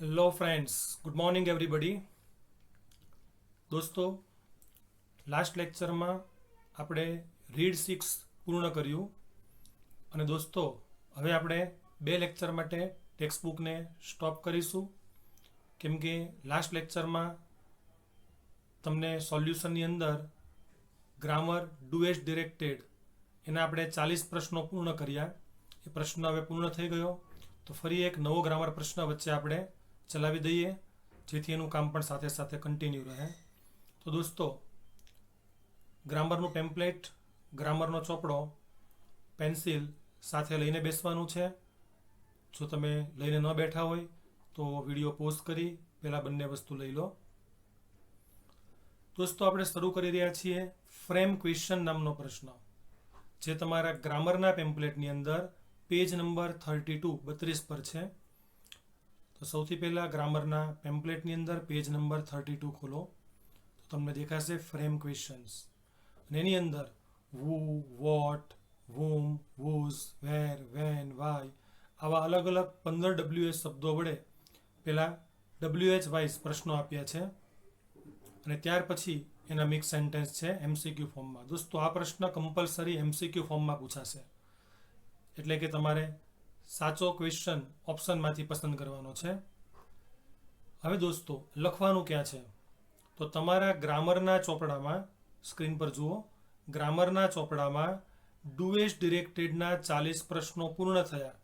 Hello friends, good morning everybody. દોસ્તો, last લેક્ચરમાં આપણે રીડ 6 પૂર્ણ કર્યું અને દોસ્તો હવે આપણે 2 લેક્ચર માટે ટેક્સ્ટ બુકને સ્ટોપ કરીશું, કેમ કે લાસ્ટ લેક્ચરમાં તમને સોલ્યુશનની અંદર ગ્રામર ડુ એઝ ડિરેક્ટેડ એના આપણે 40 પ્રશ્નો પૂર્ણ કર્યા. એ પ્રશ્ન હવે પૂર્ણ થઈ ગયો, તો ફરી એક નવો ગ્રામર પ્રશ્ન વચ્ચે આપણે ચલાવી દઈએ, જેથી એનું કામ પણ સાથે સાથે કન્ટિન્યુ રહે. તો દોસ્તો, ગ્રામરનું ટેમ્પલેટ, ગ્રામરનો ચોપડો, પેન્સિલ સાથે લઈને બેસવાનું છે. જો તમે લઈને ન બેઠા હોય તો વિડીયો પોઝ કરી પહેલાં બંને વસ્તુ લઈ લો. દોસ્તો, આપણે શરૂ કરી રહ્યા છીએ ફ્રેમ ક્વેશ્ચન નામનો પ્રશ્ન, જે તમારા ગ્રામરના ટેમ્પલેટની અંદર પેજ નંબર 32 પર છે. તો સૌથી પહેલાં ગ્રામરના પેમ્પલેટની અંદર પેજ નંબર 32 ખોલો, તો તમને દેખાશે ફ્રેમ ક્વેશ્ચન્સ. અને એની અંદર વુ, vote, whom, whose, where, when, why આવા અલગ અલગ 15 WH શબ્દો વડે પહેલાં WH વાઇઝ પ્રશ્નો આપ્યા છે, અને ત્યાર પછી એના મિક્સ સેન્ટેન્સ છે MCQ ફોર્મમાં. દોસ્તો, આ પ્રશ્ન કમ્પલસરી MCQ ફોર્મમાં પૂછાશે, એટલે કે તમારે સાચો ક્વેશ્ચન ઓપ્શનમાંથી પસંદ કરવાનો છે. હવે દોસ્તો, લખવાનું ક્યાં છે? તો તમારા ગ્રામરના ચોપડામાં, સ્ક્રીન પર જુઓ, ગ્રામરના ચોપડામાં ડુ એઝ ડિરેક્ટેડના 40 પ્રશ્નો પૂર્ણ થયા.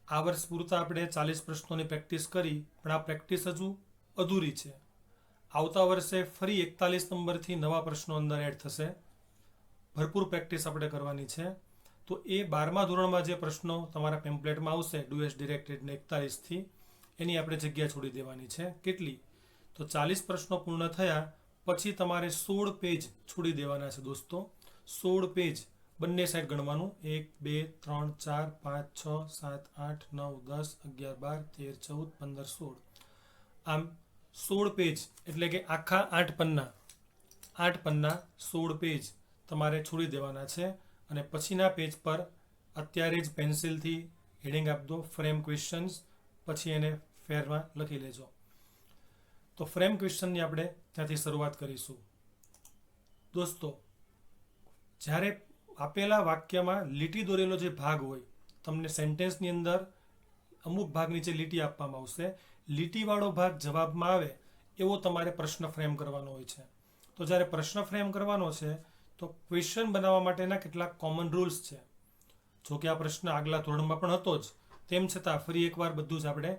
આ વર્ષ પૂરતા આપણે 40 પ્રશ્નોની પ્રેક્ટિસ કરી, પણ આ પ્રેક્ટિસ હજુ અધૂરી છે. આવતા વર્ષે ફરી 41 નંબરથી નવા પ્રશ્નો અંદર એડ થશે. ભરપૂર પ્રેક્ટિસ આપણે કરવાની છે. તો એ 12મા ધોરણમાં જે પ્રશ્નો તમારા પેમ્પલેટમાં આવશે ડુ એઝ ડિરેક્ટેડને 41થી, એની આપણે જગ્યા છોડી દેવાની છે. કેટલી? તો 40 પ્રશ્નો પૂર્ણ થયા પછી તમારે 16 પેજ છોડી દેવાના છે. દોસ્તો, 16 પેજ બંને સાઈડ ગણવાનું. 1, 2, 3, 4, 5, 6, 7, 8, 9, 10, 11, 12, 13, 14, 15, 16. આમ 16 પેજ એટલે કે આખા 8 પન્ના 16 પેજ તમારે છોડી દેવાના છે. અને પછીના પેજ પર અત્યારે જ પેન્સિલથી હેડિંગ આપી દો, ફ્રેમ ક્વેશ્ચન્સ, પછી એને ફેરમાં લખી લેજો. તો ફ્રેમ ક્વેશ્ચનની આપણે ત્યાંથી શરૂઆત કરીશું. દોસ્તો, જ્યારે આપેલા વાક્યમાં લીટી દોરેલો જે ભાગ હોય, તમને સેન્ટેન્સની અંદર અમુક ભાગ નીચે લીટી આપવામાં આવશે, લીટીવાળો ભાગ જવાબમાં આવે એવો તમારે પ્રશ્ન ફ્રેમ કરવાનો હોય છે. તો જ્યારે પ્રશ્ન ફ્રેમ કરવાનો છે, તો ક્વેશ્ચન બનાવવા માટેના કેટલાક કોમન રૂલ્સ છે. જો કે આ પ્રશ્ન આગલા ધોરણમાં પણ હતો જ, તેમ છતાં ફરી એકવાર બધું જ આપણે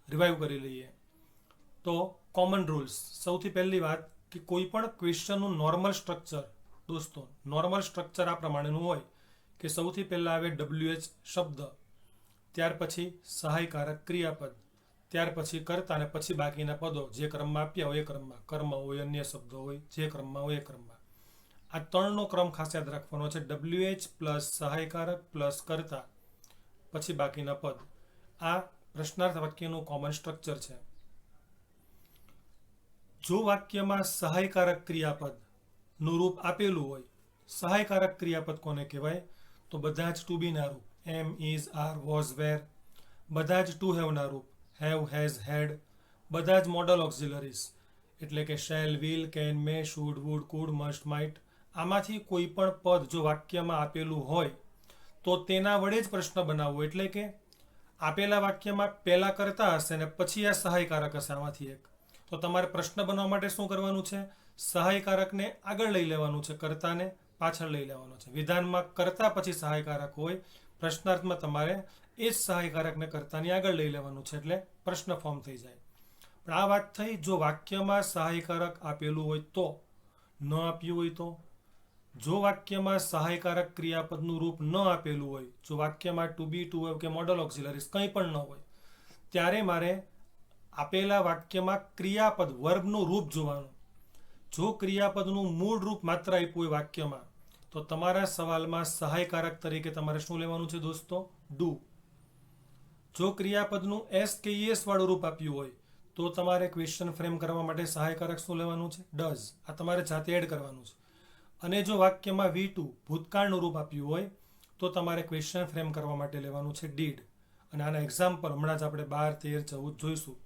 રિવાઇવ કરી લઈએ. તો કોમન રૂલ્સ, સૌથી પહેલી વાત કે કોઈ પણ ક્વેશ્ચનનું નોર્મલ સ્ટ્રક્ચર, દોસ્તો, નોર્મલ સ્ટ્રક્ચર આ પ્રમાણેનું હોય કે સૌથી પહેલાં આવે WH શબ્દ, ત્યાર પછી સહાયકારક ક્રિયાપદ, ત્યાર પછી કર્તા, અને પછી બાકીના પદો જે ક્રમમાં આપ્યા હોય એ ક્રમમાં, કર્મ હોય, અન્ય શબ્દો હોય, જે ક્રમમાં હોય એ ક્રમમાં. આ 3નો ક્રમ ખાસ યાદ રાખવાનો છે. WH પ્લસ સહાયકારક પ્લસ કર્તા, પછી બાકીના પદ. આ પ્રશ્નાર્થ વાક્યનું કોમન સ્ટ્રક્ચર છે. જો વાક્યમાં સહાયકારક ક્રિયાપદનું રૂપ આપેલું હોય, સહાયકારક ક્રિયાપદ કોને કહેવાય? તો બધા જ ટુ બીના રૂપ, એમ, ઇઝ, આર, વોઝ, વેર. બધા જ ટુ હેવના રૂપ, હેવ, હેઝ, હેડ. બધા જ મોડલ ઓક્ઝિલરીઝ, એટલે કે shall, will, can, may, should, would, could, must, might. આમાંથી કોઈ પણ પદ જો વાક્યમાં આપેલું હોય તો તેના વડે જ પ્રશ્ન બનાવવો. એટલે કે આપેલા વાક્યમાં પહેલા કર્તા હશે ને પછી આ સહાયકારક હશે આમાંથી એક. તો તમારે પ્રશ્ન બનાવવા માટે શું કરવાનું છે? સહાયકારકને આગળ લઈ લેવાનું છે, કર્તાને પાછળ લઈ લેવાનો છે. વિધાનમાં કર્તા પછી સહાયકારક હોય, પ્રશ્નાર્થમાં તમારે એ જ સહાયકારકને કર્તાની આગળ લઈ લેવાનું છે, એટલે પ્રશ્ન ફોર્મ થઈ જાય. પણ આ વાત થઈ જો વાક્યમાં સહાયકારક આપેલું હોય તો. ન આપ્યું હોય તો? જો વાક્યમાં સહાયકારક ક્રિયાપદનું રૂપ ન આપેલું હોય, જો વાક્યમાં ટુ બી, ટુ હેવ કે મોડલ ઓક્ઝિલરીઝ કંઈ પણ ન હોય, ત્યારે મારે આપેલા વાક્યમાં ક્રિયાપદ, વર્બનું રૂપ જોવાનું. જો ક્રિયાપદનું મૂળ રૂપ માત્ર આપ્યું હોય વાક્યમાં, તો તમારા સવાલમાં સહાયકારક તરીકે તમારે શું લેવાનું છે દોસ્તો? ડુ. જો ક્રિયાપદનું એસ કે ઈએસ વાળું રૂપ આપ્યું હોય, તો તમારે ક્વેશ્ચન ફ્રેમ કરવા માટે સહાયકારક શું લેવાનું છે? ડઝ. આ તમારે જાતે એડ કરવાનું છે. અને જો વાક્યમાં V2 ભૂતકાળનું રૂપ આપ્યું હોય, તો તમારે ક્વેશ્ચન ફ્રેમ કરવા માટે લેવાનું છે ડીડ. અને આના એક્ઝામ્પલ હમણાં જ આપણે 12, 13, 14 જોઈશું.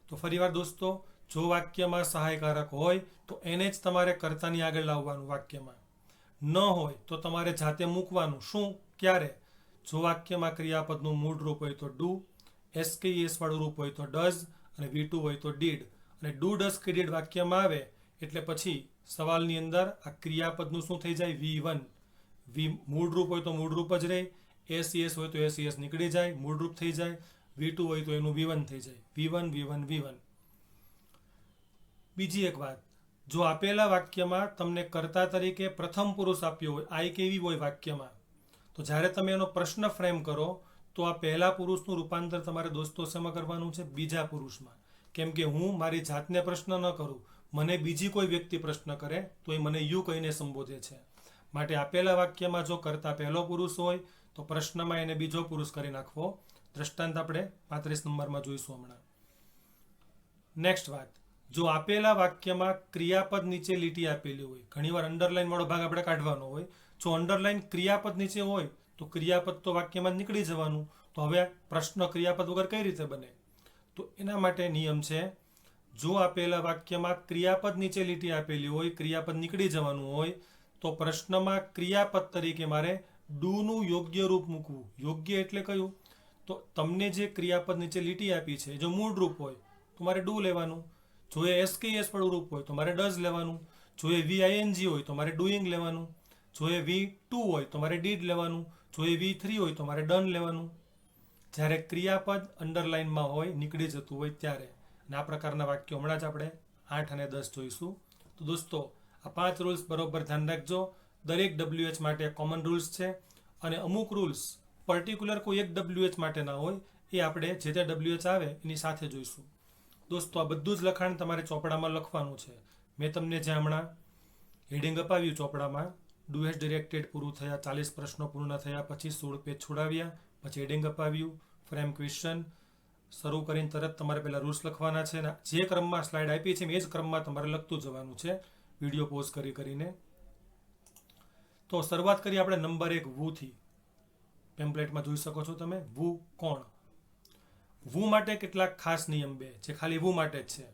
તો ફરીવાર દોસ્તો, જો વાક્યમાં સહાયકારક હોય તો એને જ તમારે કર્તાની આગળ લાવવાનું વાક્યમાં. ન હોય તો તમારે જાતે મૂકવાનું. શું? ક્યારે? જો વાક્યમાં ક્રિયાપદનું મૂળ રૂપ હોય તો ડુ, એસકેઈએસ વાળું રૂપ હોય તો ડઝ, અને V2 હોય તો ડીડ. અને ડુ, ડઝ કે ડીડ વાક્યમાં આવે એટલે પછી સવાલની અંદર આ ક્રિયાપદનું શું થઈ જાય? V1. મૂળ રૂપ હોય તો મૂળ રૂપ જ રહે, એસઈએસ હોય તો એસઈએસ નીકળી જાય, મૂળ રૂપ થઈ જાય. V2 હોય તો એનું V1 થઈ જાય. V1, V1, V1. બીજી એક વાત, જો આપેલા વાક્યમાં તમને કર્તા તરીકે પ્રથમ પુરુષ આપ્યો હોય, આઈ કેવી હોય વાક્યમાં, તો જ્યારે તમે એનો પ્રશ્ન ફ્રેમ કરો તો આ પહેલા પુરુષનું રૂપાંતર તમારે દોસ્તો શેમાં કરવાનું છે? બીજા પુરુષમાં. કેમ કે હું મારી જાતને પ્રશ્ન ન કરું, મને બીજી કોઈ વ્યક્તિ પ્રશ્ન કરે તો એ મને યુ કહીને સંબોધે છે. માટે આપેલા વાક્યમાં જો કર્તા પહેલો પુરુષ હોય તો પ્રશ્નમાં એને બીજો પુરુષ કરી નાખવો. દ્રષ્ટાંત આપણે 35 નંબરમાં જોઈશું હમણાં. નેક્સ્ટ વાત, જો આપેલા વાક્યમાં ક્રિયાપદ નીચે લીટી આપેલી હોય, ઘણીવાર અંડરલાઈન વાળો ભાગ આપણે કાઢવાનો હોય. જો અંડરલાઈન ક્રિયાપદ નીચે હોય તો ક્રિયાપદ તો વાક્યમાં નીકળી જવાનું. તો હવે પ્રશ્ન ક્રિયાપદ વગર કઈ રીતે બને? તો એના માટે નિયમ છે, જો આપેલા વાક્યમાં ક્રિયાપદ નીચે લીટી આપેલી હોય, ક્રિયાપદ નીકળી જવાનું હોય, તો પ્રશ્નમાં ક્રિયાપદ તરીકે મારે ડુનું યોગ્ય રૂપ મૂકવું. યોગ્ય એટલે કયું? તો તમને જે ક્રિયાપદ નીચે લીટી આપી છે, જો મૂળ રૂપ હોય તો મારે ડુ લેવાનું. જો એ એસકેએસ વાળું રૂપ હોય તો મારે ડઝ લેવાનું. જો એ VING હોય તો મારે ડુઈંગ લેવાનું. જો એ V2 હોય તો મારે ડીડ લેવાનું. જો એ V3 હોય તો મારે ડન લેવાનું. જ્યારે ક્રિયાપદ અંડરલાઇનમાં હોય, નીકળી જતું હોય ત્યારે. અને આ પ્રકારના વાક્યો હમણાં જ આપણે 8 અને 10 જોઈશું. તો દોસ્તો, આ 5 રૂલ્સ બરોબર ધ્યાન રાખજો. દરેક WH માટે કોમન રૂલ્સ છે અને અમુક રૂલ્સ પર્ટિક્યુલર કોઈ એક WH માટે ના હોય, એ આપણે જે તે WH આવે એની સાથે જોઈશું. દોસ્તો, આ બધું જ લખાણ તમારે ચોપડામાં લખવાનું છે. મેં તમને જે હમણાં હેડિંગ અપાવ્યું ચોપડામાં, ડુએસ ડિરેક્ટેડ પૂરું થયા, 40 પ્રશ્નો પૂર્ણ થયા પછી 16 પેજ છોડાવ્યા, પછી હેડિંગ અપાવ્યું, ફ્રેમ ક્વેશ્ચન શરૂ કરીને તરત તમારે પહેલા રૂલ્સ લખવાના છે. અને જે ક્રમમાં સ્લાઇડ આપી છે એ જ ક્રમમાં તમારે લખતું જવાનું છે, વિડીયો પોઝ કરીને. તો શરૂઆત કરીએ આપણે નંબર 1 વુથી. પેમ્પલેટમાં જોઈ શકો છો તમે. વુ કોણ? વુ માટે કેટલાક ખાસ નિયમ 2 જે ખાલી વુ માટે જ છે,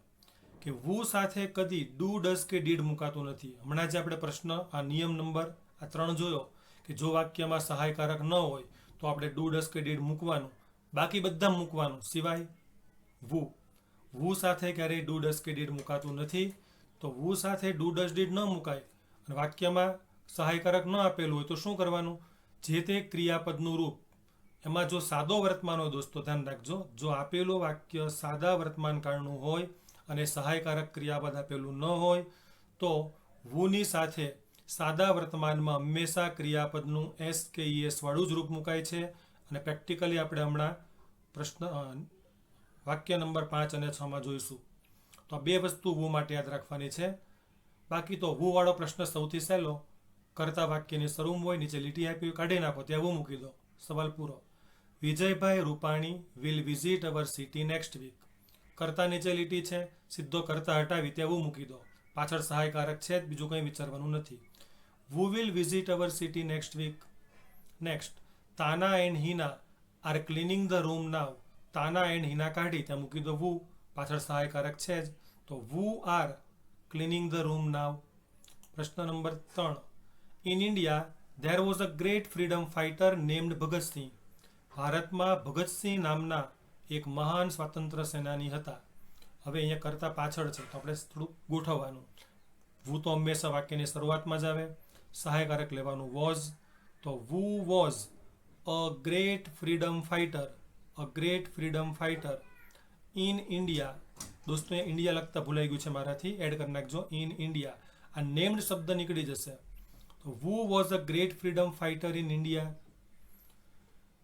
કે વુ સાથે કદી ડુ, ડઝ કે ડીડ મુકાતું નથી. હમણાં જે આપણે પ્રશ્ન આ નિયમ નંબર 3 જોયો, કે જો વાક્યમાં સહાયકારક ન હોય તો આપણે ડુ, ડઝ કે ડીડ મૂકવાનું, બાકી બધા મૂકવાનું સિવાય વુ. વુ સાથે ક્યારેય ડુ, ડઝ કે ડીડ મુકાતું નથી. તો વુ સાથે ડુ, ડઝ, ડીડ ન મુકાય અને વાક્યમાં સહાયકારક ન આપેલું હોય તો શું કરવાનું? જે તે ક્રિયાપદનું રૂપ, એમાં જો સાદો વર્તમાન હોય, દોસ્તો ધ્યાન રાખજો, જો આપેલું વાક્ય સાદા વર્તમાન કાળનું હોય અને સહાયકારક ક્રિયાપદ આપેલું ન હોય તો વુની સાથે સાદા વર્તમાનમાં હંમેશા ક્રિયાપદનું એસ કે ઈએસ વાળું જ રૂપ મુકાય છે. અને પ્રેક્ટિકલી આપણે હમણાં પ્રશ્ન વાક્ય નંબર 5 અને 6માં જોઈશું. તો આ 2 વસ્તુ વુ માટે યાદ રાખવાની છે. બાકી તો વુ વાળો પ્રશ્ન સૌથી સહેલો. કર્તા વાક્યની શરૂ હોય, નીચે લીટી આપી કાઢી નાખો, ત્યાં વુ મૂકી દો, સવાલ પૂરો. Vijaybhai Rupani will visit our city next week. કર્તા નીચે લીટી છે, સીધો કર્તા હટાવી ત્યાં વુ મૂકી દો. પાછળ સહાયકારક છે, બીજું કંઈ વિચારવાનું નથી. Who will visit our city next week. Next, Tana and Hina are cleaning the room now. Tana and Hina કાઢી ત્યાં મૂકી દો વુ, પાછળ સહાયકારક છે જ. તો વુ આર ક્લિનિંગ ધ રૂમ નાવ. પ્રશ્ન number 3, in India there was a great freedom fighter named Bhagat Singh. ભારતમાં ભગતસિંહ નામના એક મહાન સ્વાતંત્ર્ય સેનાની હતા. હવે અહીંયા કરતા પાછળ છે તો આપણે થોડુંક ગોઠવવાનું. વુ તો હંમેશા વાક્યની શરૂઆતમાં જ આવે, સહાયકારક લેવાનું વોઝ. તો who was a great freedom fighter. A great freedom fighter in India. દોસ્તો ઇન્ડિયા લખતા ભૂલાઈ ગયું છે મારાથી, એડ કરી નાખજો ઇન ઇન્ડિયા. આ નેમ્ડ શબ્દ નીકળી જશે. તો who was a great freedom fighter in India.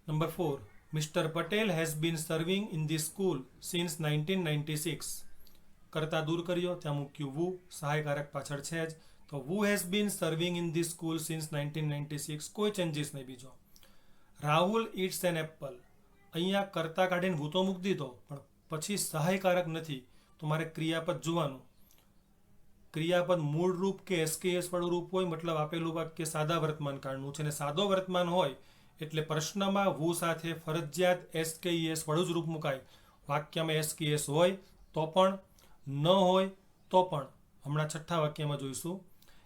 Number 4, mister Patel has been serving in the school since 1996. કરતા દૂર કર્યો, ત્યાં મૂક્યું વુ, સહાયકારક પાછળ છે જ. તો who has been serving in the school since 1996. કોઈ ચેન્જીસ નહીં બીજો. Rahul it's an apple. અહીંયા કરતા કાઢીને વુ તો મૂકી દીધો, પણ પછી સહાયકારક નથી તો મારે ક્રિયાપદ જોવાનું. ક્રિયાપદ મૂળ રૂપ કે એસકેએસ વાળું રૂપ હોય, મતલબ આપેલું વાક્ય સાદા વર્તમાન કાળનું છે અને સાદો વર્તમાન હોય એટલે પ્રશ્નમાં વુ સાથે ફરજિયાત એસકેઈએસ વાળું જ રૂપ મુકાય. વાક્યમાં એસકેઈએસ હોય તો પણ, ન હોય તો પણ. હમણાં છઠ્ઠા વાક્યમાં જોઈશું.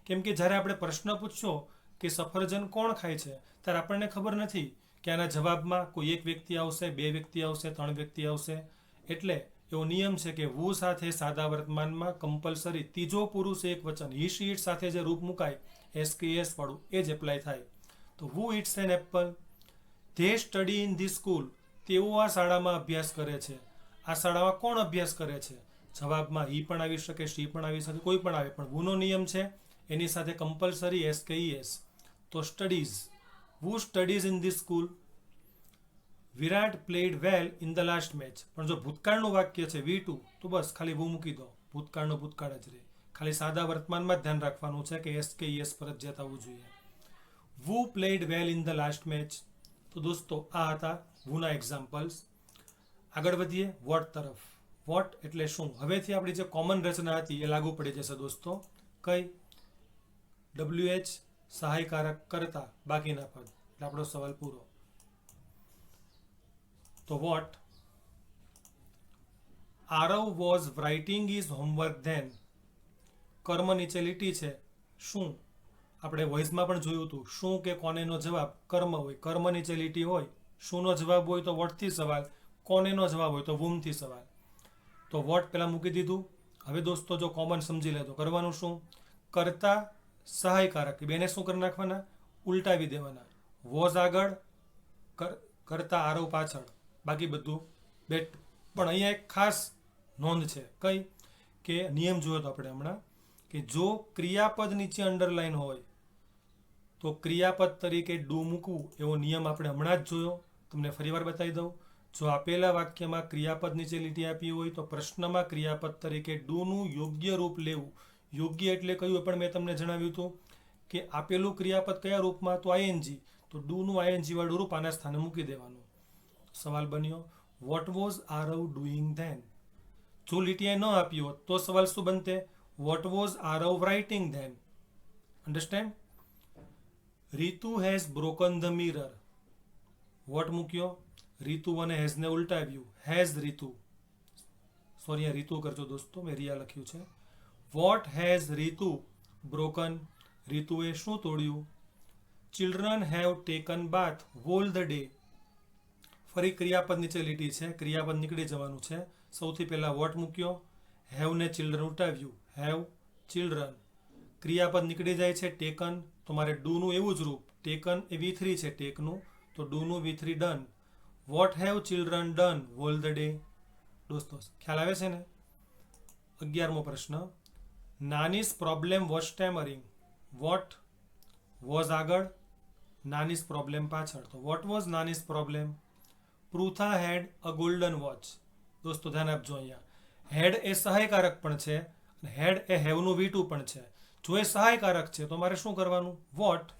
કેમ કે જ્યારે આપણે પ્રશ્ન પૂછશો કે સફરજન કોણ ખાય છે, ત્યારે આપણને ખબર નથી કે આના જવાબમાં કોઈ એક વ્યક્તિ આવશે, બે વ્યક્તિ આવશે, ત્રણ વ્યક્તિ આવશે. એટલે એવો નિયમ છે કે વુ સાથે સાદા વર્તમાનમાં કમ્પલસરી ત્રીજો પુરુષ એક વચન હી શી ઇટ સાથે જે રૂપ મુકાય એસકેએસ વાળું એ જ એપ્લાય થાય. તો who it's an apple, they study in the school, તેઓ આ શાળામાં અભ્યાસ કરે છે. આ શાળામાં કોણ અભ્યાસ કરે છે? જવાબમાં ઈ પણ આવી શકે, શી પણ આવી શકે, કોઈ પણ આવે, પણ વુનો નિયમ છે એની સાથે કમ્પલસરી એસકેઈએસ. તો studies, who studies in the school. Virat played well in the last match. પણ જો ભૂતકાળનું વાક્ય છે V2 તો બસ ખાલી વુ મૂકી દો, ભૂતકાળનું ભૂતકાળ જ રહે. ખાલી સાદા વર્તમાનમાં જ ધ્યાન રાખવાનું છે કે એસકેઈએસ ફરજિયાત આવવું જોઈએ. Who played well in the last match. તો દોસ્તો આ હતા વુના એક્ઝામ્પલ્સ. આગળ વધીએ વોટ તરફ. વોટ એટલે શું? હવેથી આપણી જે કોમન રચના હતી એ લાગુ પડી જશે દોસ્તો. કઈ? WH સહાયકારક કરતા બાકીના પદ. એટલે આપણો સવાલ પૂરો. તો what, Aarav was writing his homework then. કર્મ નીચે લીટી છે. શું? આપણે વોઇસમાં પણ જોયું હતું. શું કે કોનેનો જવાબ કર્મ હોય, કર્મ નીચે લીટી હોય. શુંનો જવાબ હોય તો વોટથી સવાલ, કોનેનો જવાબ હોય તો વુમથી સવાલ. તો વોટ પહેલાં મૂકી દીધું. હવે દોસ્તો જો કોમન સમજી લે તો કરવાનું શું? કરતા સહાયકારક બેને શું કરી નાખવાના? ઉલટાવી દેવાના. વોઝ આગળ, કરતા આરવ પાછળ, બાકી બધું બેટ. પણ અહીંયા એક ખાસ નોંધ છે. કઈ? કે નિયમ જોયો તો આપણે હમણાં કે જો ક્રિયાપદ નીચે અંડરલાઈન હોય તો ક્રિયાપદ તરીકે ડુ મૂકવું, એવો નિયમ આપણે હમણાં જ જોયો. તમને ફરીવાર બતાવી દઉં. જો આપેલા વાક્યમાં ક્રિયાપદ નીચે લીટી આપી હોય તો પ્રશ્નમાં ક્રિયાપદ તરીકે ડુનું યોગ્ય રૂપ લેવું. યોગ્ય એટલે કયું પણ મેં તમને જણાવ્યું હતું કે આપેલું ક્રિયાપદ કયા રૂપમાં? તો આઈએનજી. તો ડુનું આઈએનજી વાળું રૂપ આના સ્થાને મૂકી દેવાનું. સવાલ બન્યો what was Aarav doing then. જો લીટી ન આપી હોત તો સવાલ શું બનતે? What was Aarav writing then. Understand? Ritu has broken the mirror. What મૂક્યો, રીતુ અને હેઝને ઉલટાવ્યું. હેઝ રીતુ, સોરી આ રીતુ કરજો દોસ્તો, મેં રિયા લખ્યું છે. What has Ritu broken. રીતુએ શું તોડ્યું? Children have taken bath whole the day. ફરી ક્રિયાપદ નીચે લીટી છે, ક્રિયાપદ નીકળી જવાનું છે. સૌથી પહેલા વોટ મૂક્યો, હેવને ચિલ્ડ્રન ઉલટાવ્યું. Have children. ક્રિયાપદ નીકળી જાય છે ટેકન, તો મારે ડુનું એવું જ રૂપ. ટેકન એ V3 છે ટેકનું, તો ડુનું V3 done. What have children done whole the day. દોસ્તો ખ્યાલ આવે છે ને? 11મો પ્રશ્ન. Nanis problem was stammering. What was આગળ, નાનીસ પ્રોબ્લેમ પાછળ. તો what was Nanis problem? Pritha had a golden watch. દોસ્તો ધ્યાન આપજો અહીંયા. હેડ એ સહાયકારક પણ છે અને હેડ એ હેવનું V2 પણ છે. જો એ સહાયકારક છે તો મારે શું કરવાનું? વોટ,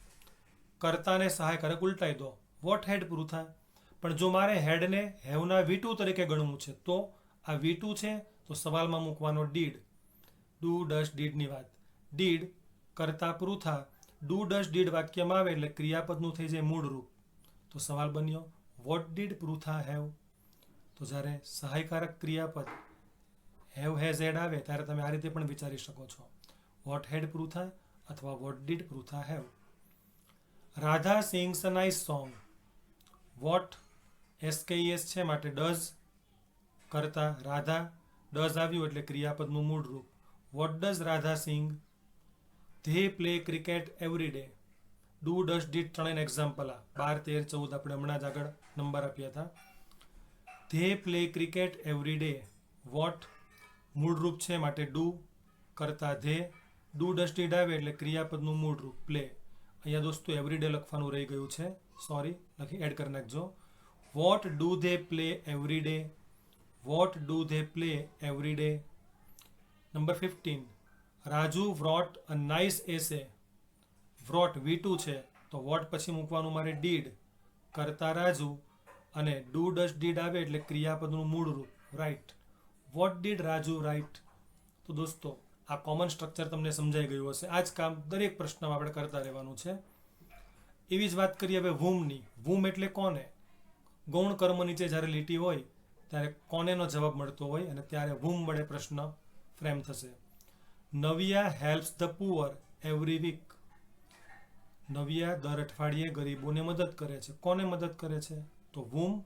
કર્તાને સહાયકારક ઉલટાઈ દો. Vote had Pritha. પણ જો મારે હેડને હેવના V2 તરીકે ગણવું છે તો આ V2 છે તો સવાલમાં મૂકવાનો ડીડ. ડુ ડસ ડીડની વાત. ડીડ કરતા પૃથા. ડુ ડસ ડીડ વાક્યમાં આવે એટલે ક્રિયાપદનું થઈ જાય મૂળ રૂપ. તો સવાલ બન્યો વોટ ડીડ પૃથા હેવ. તો જ્યારે સહાયકારક ક્રિયાપદ હેવ હેઝ હેડ આવે ત્યારે તમે આ રીતે પણ વિચારી શકો છો. વોટ હેડ પૃથા અથવા what did Pritha have. Radha sings a nice song. What એસકેઈએસ છે માટે ડઝ. કરતા રાધા, ડઝ આવ્યું એટલે ક્રિયાપદનું મૂળ રૂપ. What does Radha sing? They play cricket every day. Do does did ત્રણેય એક્ઝામ્પલ આ 12, 13, 14 આપણે હમણાં જ આગળ નંબર આપ્યા હતા. They play cricket every day. What મૂળ રૂપ છે માટે ડુ. કરતા ધે. ડુ ડઝ ડીડ આવે એટલે ક્રિયાપદનું મૂળ રૂપ પ્લે. અહીંયા દોસ્તો એવરી ડે લખવાનું રહી ગયું છે, સોરી, લખી એડ કરી નાખજો. What do they play every day. What do they play every day. Number 15. Raju wrote a nice essay. Wrote V2 છે તો વોટ પછી મૂકવાનું મારે ડીડ. કરતા રાજુ અને ડુ ડઝ ડીડ આવે એટલે ક્રિયાપદનું મૂળ રૂપ write. What did Raju write. તો દોસ્તો આ કોમન સ્ટ્રક્ચર તમને સમજાઈ ગયું હશે. આ જ કામ દરેક પ્રશ્નમાં આપણે કરતા રહેવાનું છે. એવી જ વાત કરીએ હવે whomની. whom એટલે કોને. ગૌણ કર્મ નીચે જ્યારે લીટી હોય ત્યારે કોનેનો જવાબ મળતો હોય અને ત્યારે whom વડે પ્રશ્ન ફ્રેમ થશે. Navya helps the poor every week. Navya દર અઠવાડિયે ગરીબોને મદદ કરે છે. કોને મદદ કરે છે? તો whom.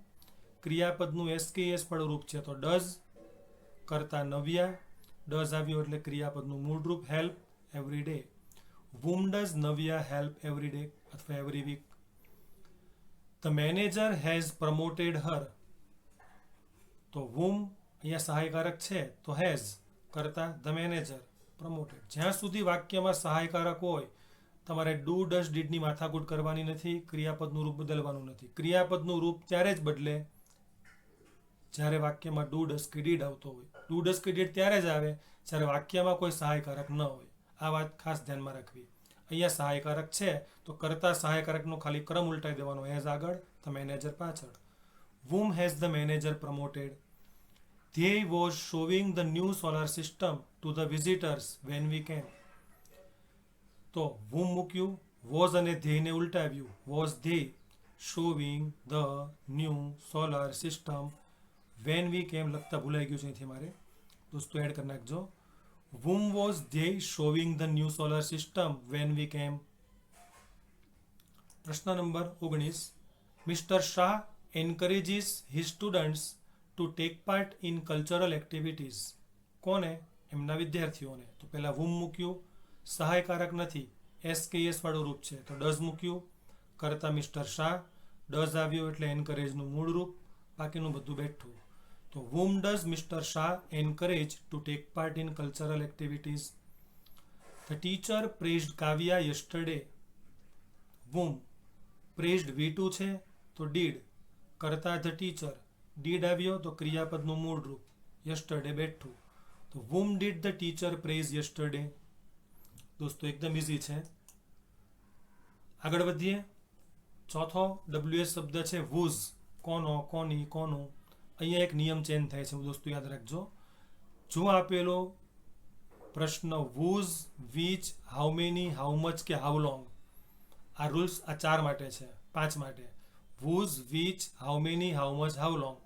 ક્રિયાપદનું એસકેએસ વાળું રૂપ છે તો ડઝ. કરતા નવ્યા. ડઝ આવ્યો એટલે ક્રિયાપદનું મૂળ રૂપ help every day. whom does Navya help every day અથવા every week. The manager has promoted her. તો whom અહીંયા સહાયકારક છે તો હેઝ. કરતા ધ મેનેજર પ્રમોટેડ. જ્યાં સુધી વાક્યમાં સહાયકારક હોય તમારે ડુ ડઝ ડીડની માથાકૂટ કરવાની નથી. ક્રિયાપદનું રૂપ બદલવાનું નથી. ક્રિયાપદનું રૂપ ત્યારે જ બદલે જ્યારે વાક્યમાં ડુ ડઝ કે ડીડ આવતો હોય. ડુ ડઝ કે ડીડ ત્યારે જ આવે જ્યારે વાક્યમાં કોઈ સહાયકારક ન હોય. આ વાત ખાસ ધ્યાનમાં રાખવી. અહીંયા સહાયકારક છે તો કરતા સહાયકારકનો ખાલી ક્રમ ઉલટાઈ દેવાનો. હેઝ આગળ, ધ મેનેજર પાછળ. whom has the manager promoted? They was showing the new solar system to the visitors when we came. તો whom મૂક્યું, was અને ધ્યેયને ઉલટાવ્યું. was they showing the new solar system when we came લખતા ભૂલાઈ ગયું છે અહીંથી મારે. દોસ્તો એડ કરી નાખજો. whom was they showing the new solar system when we came? પ્રશ્ન number 19. Mr. Shah encourages his students to take part in cultural activities. કોને? એમના વિદ્યાર્થીઓને. તો પહેલા whom મૂક્યું, સહાયકારક નથી, એસકેએસ વાળું રૂપ છે તો ડઝ મૂક્યું. કરતા મિસ્ટર શાહ. ડઝ આવ્યો એટલે એન્કરેજનું મૂળ રૂપ. બાકીનું બધું બેઠું. તો whom does Mr. Shah encourage to take part in cultural activities? The teacher praised Kavya yesterday. whom. praised V2 છે તો did. કરતા the teacher. did આવ્યો તો ક્રિયાપદનું મૂળ રૂપ. yesterday બેઠું. તો whom did the teacher praise yesterday? દોસ્તો એકદમ ઇઝી છે. આગળ વધીએ. ચોથો WS શબ્દ છે whose. કોનો, કોની, કોનું. અહીંયા એક નિયમ ચેન્જ થાય છે દોસ્તો યાદ રાખજો. જો આપેલો પ્રશ્ન whose, which, how many, how much કે how long, આ રૂલ્સ આ 4 માટે છે, 5 માટે. whose, which, how many, how much, how long.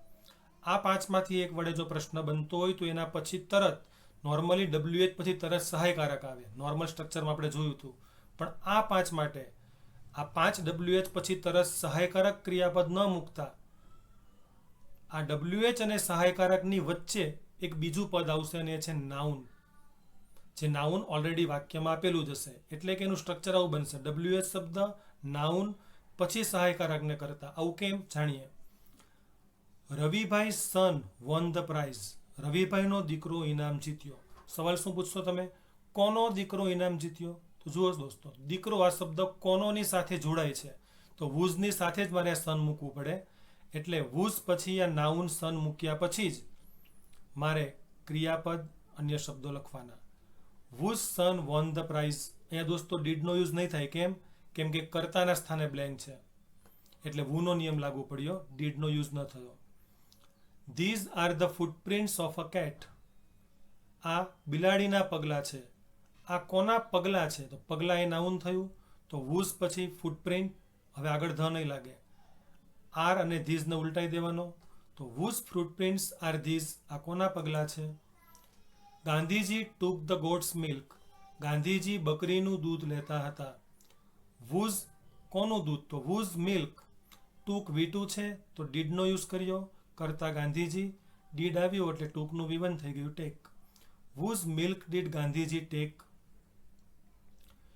આ 5 માંથી એક વડે જો પ્રશ્ન બનતો હોય તો એના પછી તરત નોર્મલી WH પછી તરત સહાયકારક આવે. નોર્મલ સ્ટ્રક્ચરમાં આપણે જોયું હતું. પણ આ 5 માટે આ 5 WH પછી તરત સહાયકારક ક્રિયાપદ ન મૂકતા આ WH અને સહાયકારકની વચ્ચે એક બીજું પદ આવશે અને એ છે નાઉન. જે નાઉન ઓલરેડી વાક્યમાં આપેલું જ હશે એટલે કે એનું સ્ટ્રક્ચર આવું બનશે. WH શબ્દ, નાઉન, પછી સહાયકારકને કરતા. આવું કેમ? જાણીએ. રવિભાઈ સન વન ધ પ્રાઇઝ. રવિભાઈનો દીકરો ઇનામ જીત્યો. સવાલ શું પૂછશો તમે? કોનો દીકરો ઇનામ જીત્યો? તો જુઓ દોસ્તો, દીકરો આ શબ્દ કોનોની સાથે જોડાય છે તો whose સાથે જ મારે સન મૂકવું પડે. એટલે whose પછી આ નાઉન સન મૂક્યા પછી જ મારે ક્રિયાપદ અન્ય શબ્દો લખવાના. whose son won the prize. અહીંયા દોસ્તો ડીડનો યુઝ નહીં થાય. કેમ? કેમ કે કર્તાના સ્થાને બ્લેન્ક છે એટલે whoનો નિયમ લાગુ પડ્યો, ડીડનો યુઝ ન થયો. These are the footprints of a cat. આ બિલાડીના પગલા છે. આ કોના પગલા છે? તો પગલા એ નાઉન થયું તો whose પછી ફૂટપ્રિન્ટ. હવે આગળ ધ નહીં લાગે. આર અને ધીઝને ઉલટાઈ દેવાનો તો whose footprints are these. આ કોના પગલા છે? Gandhiji took the goat's milk. Gandhiji બકરીનું દૂધ લેતા હતા. whose કોનું દૂધ? તો whose milk. took V2 છે તો didનો યુઝ કર્યો. કરતા ગાંધીજી. did આવ્યો એટલે tookનું V1 થઈ ગયું take. whose milk did Gandhiji take?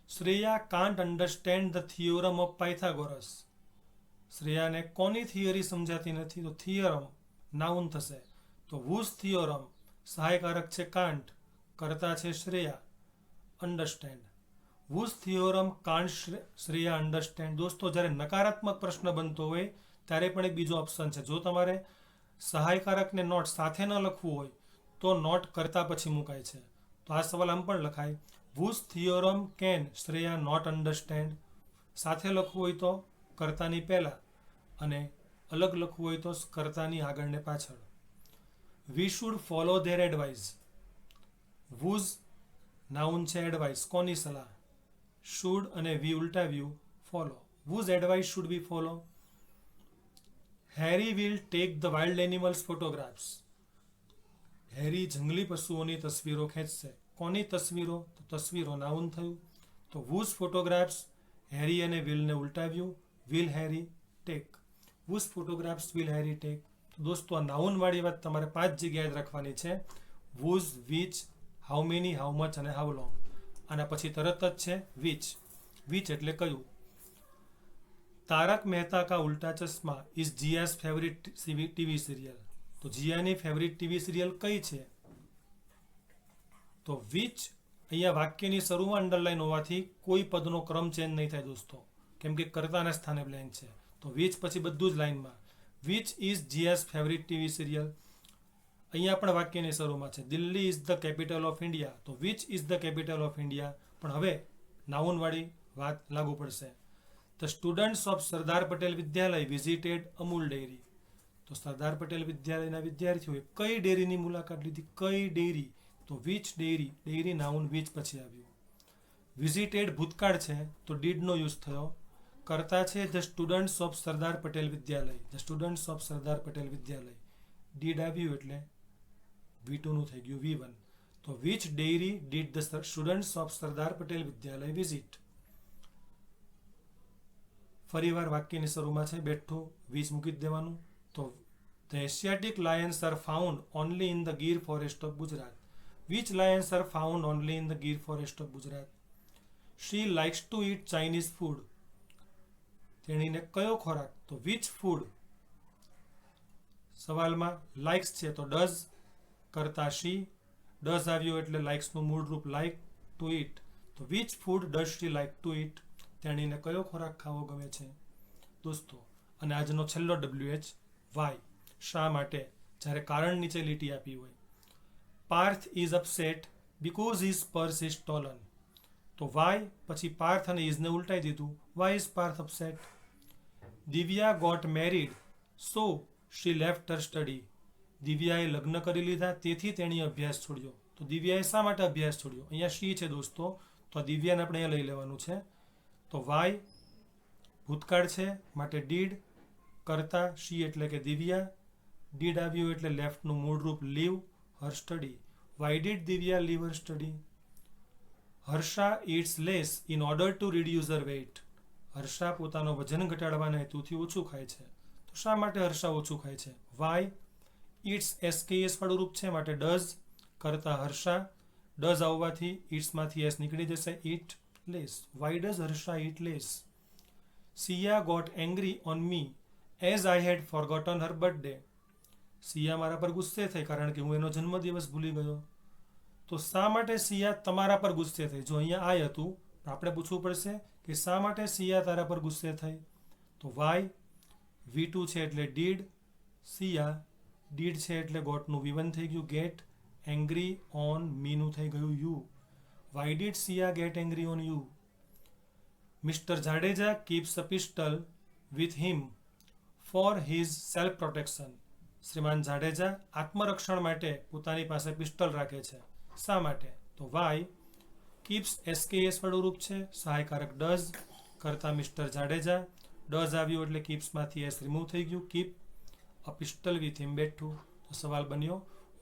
Shreya can't understand the theorem of Pythagoras. શ્રેયાને કોની થિયરી સમજાતી નથી? તો થિયરમ નાઉન થશે તો whose theorem. સહાયકારક છે કાન્ટ, કરતા છે Shreya. Understand. whose theorem can't Shreya understand. દોસ્તો જ્યારે નકારાત્મક પ્રશ્ન બનતો હોય ત્યારે પણ એક બીજો ઓપ્શન છે. જો તમારે સહાયકારકને નોટ સાથે ન લખવું હોય તો નોટ કરતા પછી મુકાય છે. તો આ સવાલ આમ પણ લખાય whose theorem can Shreya not understand. સાથે લખવું હોય તો કર્તાની પહેલા અને અલગ લખવું હોય તો કર્તાની આગળ ને પાછળ. We should follow their advice. whose noun છે એડવાઇસ, કોની સલાહ? should અને we ઉલટાવ્યું follow. whose advice should we follow? Harry will take the wild animals photographs. હેરી જંગલી પશુઓની તસવીરો ખેંચશે. કોની તસવીરો? તો તસવીરો નાઉન થયું. તો whose photographs? હેરી અને વિલને ઉલટાવ્યું. will Harry take? whose photographs will Harry take? દોસ્તો આ નાઉન વાળી વાત તમારે 5 જગ્યાએ યાદ રાખવાની છે. whose, which, how many, how much અને how long. આના પછી તરત જ છે which. which એટલે કયું. તારક મહેતા કા ઉલ્ટા ચશ્મા ઇઝ જીયા's ફેવરિટ ટીવી સિરિયલ. તો જીયાની ફેવરિટ ટીવી સિરિયલ કઈ છે? તો which અહીંયા વાક્યની શરૂમાં અંડરલાઈન હોવાથી કોઈ પદનો ક્રમ ચેન્જ નહીં થાય દોસ્તો, કેમ કે કર્તાના સ્થાને બ્લેન્ક છે. તો which પછી બધું જ લાઈનમાં. which is Jiya's favourite TV serial. અહીંયા પણ વાક્યની શરૂમાં છે Delhi is the capital of India. તો which is the capital of India. પણ હવે નાઉન વાળી વાત લાગુ પડશે. The students of Sardar Patel Vidyalaya visited Amul dairy. તો સરદાર પટેલ વિદ્યાલયના વિદ્યાર્થીઓએ કઈ ડેરીની મુલાકાત લીધી? કઈ ડેરી? તો which dairy. Dairy noun which પછી આવ્યું. વિઝિટેડ ભૂતકાળ છે તો did નો યુઝ થયો. કરતા છે the students of Sardar Patel Vidyalaya. The students of Sardar Patel Vidyalaya. did આવ્યું એટલે V2 નું થઈ ગયું V1. તો which dairy did the students of Sardar Patel Vidyalaya visit? ફરીવાર વાક્યની શરૂમાં છે બેઠું which મૂકી દેવાનું. તો the Asiatic lions are found only in the Gir forest of Gujarat. Which lions are found only in the Gir forest of Gujarat? She likes to eat Chinese food. તેણીને કયો ખોરાક? તો which food. સવાલમાં likes છે તો does કરતા she. does આવ્યું એટલે likes નું મૂળ રૂપ like to eat. તો which food does she like to eat? તેણીને કયો ખોરાક ખાવો ગમે છે દોસ્તો. અને આજનો છેલ્લો WH why. શા માટે? જ્યારે કારણ નીચે લીટી આપી હોય. Parth is upset because his purse is stolen. તો why પછી પાર્થ અને ઇઝને ઉલટાઈ દીધું. why is Parth upset? Divya got married so she left her study. દિવ્યાએ લગ્ન કરી લીધા તેથી તેણીએ અભ્યાસ છોડ્યો. તો દિવ્યાએ શા માટે અભ્યાસ છોડ્યો? અહીંયા શી છે દોસ્તો, તો આ દિવ્યાને આપણે અહીંયા લઈ લેવાનું છે. તો why ભૂતકાળ છે માટે did. કરતા શી એટલે કે દિવ્યા. did આવ્યું એટલે લેફ્ટનું મૂળ રૂપ leave her study. why did Divya leave her study? Harsha eats less in order to reduce her weight. Harsha પોતાનો વજન ઘટાડવાના હેતુથી ઓછું ખાય છે. તો શા માટે હર્ષા ઓછું ખાય છે? why. ઇટ્સ SKS વાળું રૂપ છે માટે ડઝ. કરતા હર્ષા. ડઝ આવવાથી ઇટ્સમાંથી એસ નીકળી જશે. Eat less. why does Harsha eat less? Siya got angry on me as I had forgotten her birthday. Siya મારા પર ગુસ્સે થઈ કારણ કે હું એનો જન્મદિવસ ભૂલી ગયો. તો શા માટે સિયા તમારા પર ગુસ્સે થઈ? જો અહીંયા આય હતું આપણે પૂછવું પડશે કે શા માટે સિયા તારા પર ગુસ્સે થઈ? તો why. V2 છે એટલે did. સિયા did છે એટલે ગોટનું V1 થઈ ગયું ગેટ. એંગ્રી ઓન મીનું થઈ ગયું you. why did Siya get angry on you? Mister Jadeja keeps a pistol with him for his self protection. શ્રીમાન જાડેજા આત્મરક્ષણ માટે પોતાની પાસે પિસ્ટલ રાખે છે. શા માટે? તો why. કીપ્સ SKS વાળું રૂપ છે સહાયકારક ડઝ. કરતા મિસ્ટર જાડેજા. ડઝ આવ્યું એટલે કીપ્સમાંથી એસ રિમૂવ થઈ ગયું. કીપ અ પિસ્ટલ વિથ હિમ બેઠું. તો સવાલ બન્યો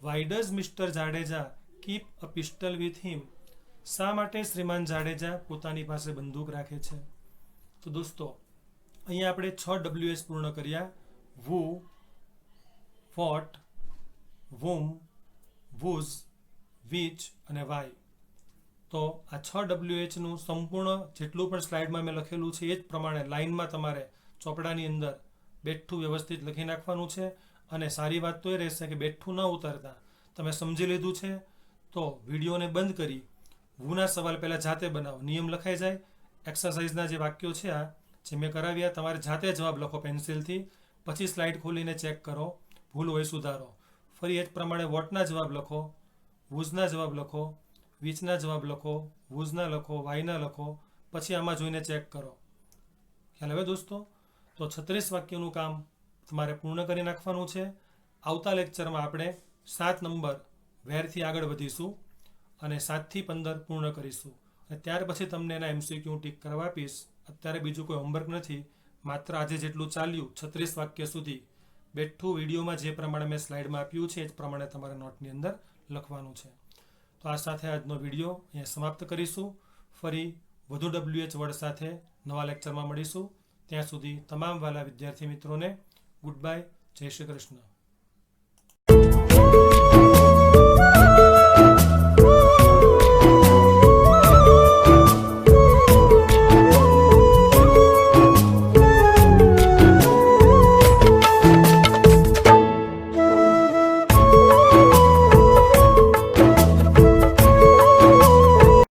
why does mister Jadeja keep a pistol with હિમ? શા માટે શ્રીમાન જાડેજા પોતાની પાસે બંદૂક રાખે છે? તો દોસ્તો અહીંયા આપણે 6 WH પૂર્ણ કર્યા. who, what, whom, whose, which અને why. તો આ 6 WH નું સંપૂર્ણ જેટલું પણ સ્લાઇડમાં મેં લખેલું છે એ જ પ્રમાણે લાઇનમાં તમારે ચોપડાની અંદર બેઠું વ્યવસ્થિત લખી નાખવાનું છે. અને સારી વાત તો એ રહેશે કે બેઠું ન ઉતારતા તમે સમજી લીધું છે તો વિડીયોને બંધ કરી વૂના સવાલ પહેલાં જાતે બનાવો. નિયમ લખાઈ જાય. એક્સરસાઇઝના જે વાક્યો છે આ જે મેં કરાવ્યા તમારે જાતે જવાબ લખો પેન્સિલથી. પછી સ્લાઇડ ખોલીને ચેક કરો, ભૂલ હોય સુધારો. ફરી એ જ પ્રમાણે વોટના જવાબ લખો, વૂઝના જવાબ લખો, વિચના જવાબ લખો, વૂઝના લખો, વાયના લખો. પછી આમાં જોઈને ચેક કરો. ખ્યાલ હવે દોસ્તો? તો 36 વાક્યોનું કામ તમારે પૂર્ણ કરી નાખવાનું છે. આવતા લેક્ચરમાં આપણે 7 નંબર વેરથી આગળ વધીશું અને 7 થી 15 પૂર્ણ કરીશું. અને ત્યાર પછી તમને એના MCQ ટીક કરવા આપીશ. અત્યારે બીજું કોઈ હોમવર્ક નથી, માત્ર આજે જેટલું ચાલ્યું 36 વાક્ય સુધી બેઠું વિડીયોમાં જે પ્રમાણે મેં સ્લાઇડમાં આપ્યું છે એ જ પ્રમાણે તમારે નોટની અંદર લખવાનું છે. તો આ સાથે આજનો વિડીયો અહીંયા સમાપ્ત કરીશું. ફરી વધુ WH વર્ડ સાથે નવા લેક્ચરમાં મળીશું. ત્યાં સુધી તમામ વાલા વિદ્યાર્થી મિત્રોને ગુડ બાય, જય શ્રી કૃષ્ણ.